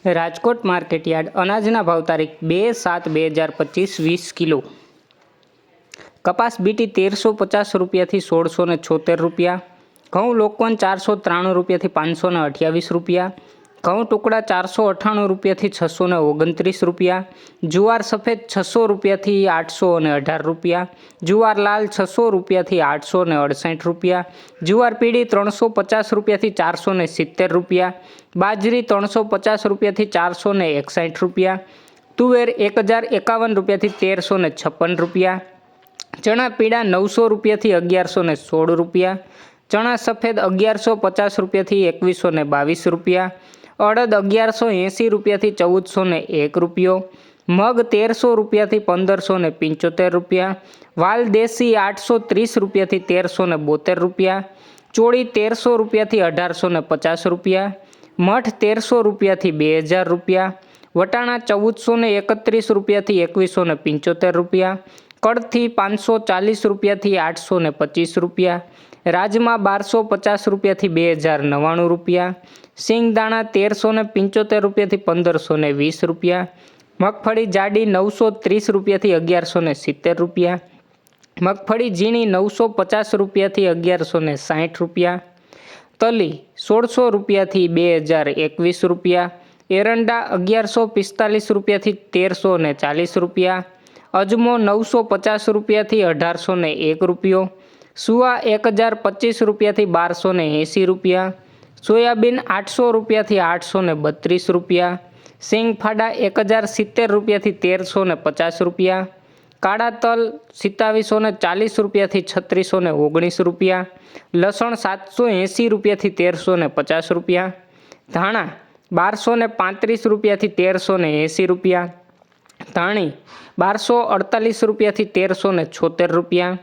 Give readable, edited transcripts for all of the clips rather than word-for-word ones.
Rajkot market yard અનાજના ભાવ તારીખ 2/7/2025 20 કિલો. કપાસ બીટી 1350 રૂપિયાથી 1676 રૂપિયા. ઘઉં લોકવન 493 રૂપિયાથી 528 રૂપિયા. ઘઉં ટુકડા 498 રૂપિયાથી 629 રૂપિયા. જુવાર સફેદ 600 રૂપિયાથી 818 રૂપિયા. જુવાર લાલ 600 રૂપિયાથી 868 રૂપિયા. જુવાર પીળી 350 રૂપિયાથી 470 રૂપિયા. બાજરી 350 રૂપિયાથી 461 રૂપિયા. તુવેર 1051 રૂપિયાથી 1356 રૂપિયા. ચણા પીળા 900 રૂપિયાથી 1116 રૂપિયા. ચણા સફેદ 1150 રૂપિયાથી 2122 રૂપિયા. અડદ 1180 રૂપિયાથી 1401 રૂપિયો. મગ 1300 રૂપિયાથી 1575 રૂપિયા. વાલ દેશી 830 રૂપિયાથી 1372 રૂપિયા. ચોળી 1300 રૂપિયાથી 1850 રૂપિયા. મઠ 1300 રૂપિયાથી 2000 રૂપિયા. વટાણા 1431 રૂપિયાથી 2175 રૂપિયા. કડથી 540 રૂપિયાથી 825 રૂપિયા. રાજમા 1250 રૂપિયાથી 2099 રૂપિયા. સિંગદાણા 1375 રૂપિયાથી 1520 રૂપિયા. મગફળી જાડી 930 રૂપિયાથી 1170 રૂપિયા. મગફળી ઝીણી 950 રૂપિયાથી 1160 રૂપિયા. તલી 1600 રૂપિયાથી 2021 રૂપિયા. એરંડા 1145 રૂપિયાથી 1340 રૂપિયા. અજમો 950 રૂપિયાથી 1801 રૂપિયો. સુવા 1025 રૂપિયાથી 1280 રૂપિયા. સોયાબીન 800 રૂપિયાથી 832 રૂપિયા. સિંગફાડા 1070 રૂપિયાથી 1350 રૂપિયા. કાળા તલ 2740 રૂપિયાથી 3619 રૂપિયા. લસણ 780 રૂપિયાથી 1350 રૂપિયા. ધાણા 1235 રૂપિયાથી 1380 રૂપિયા. ધાણી 1248 રૂપિયાથી 1376 રૂપિયા.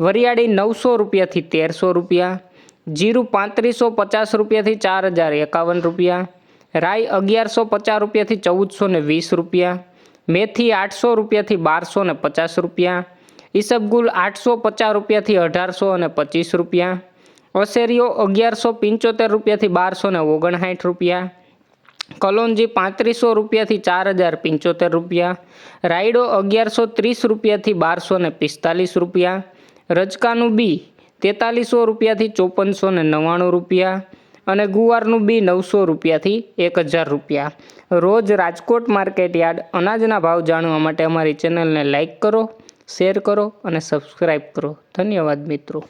વરિયાળી 900 રૂપિયાથી 1300 રૂપિયા. જીરું 3550 રૂપિયાથી 4051 રૂપિયા. રાઈ 1150 રૂપિયાથી 1420 રૂપિયા. મેથી 800 રૂપિયાથી 1250 રૂપિયા. ઈસબગુલ 850 રૂપિયાથી 1825 રૂપિયા. અશેરીઓ 1175 રૂપિયાથી 1259 રૂપિયા. કલોંજી 3500 રૂપિયાથી 4075 રૂપિયા. રાયડો 1130 રૂપિયાથી 1245 રૂપિયા. રજકાનું બી 4300 રૂપિયાથી 5499 રૂપિયા. અને ગુવારનું બી 900 રૂપિયાથી 1000 રૂપિયા. રોજ રાજકોટ માર્કેટયાર્ડ અનાજના ભાવ જાણવા માટે અમારી ચેનલને લાઇક કરો, શેર કરો અને સબસ્ક્રાઈબ કરો. ધન્યવાદ મિત્રો.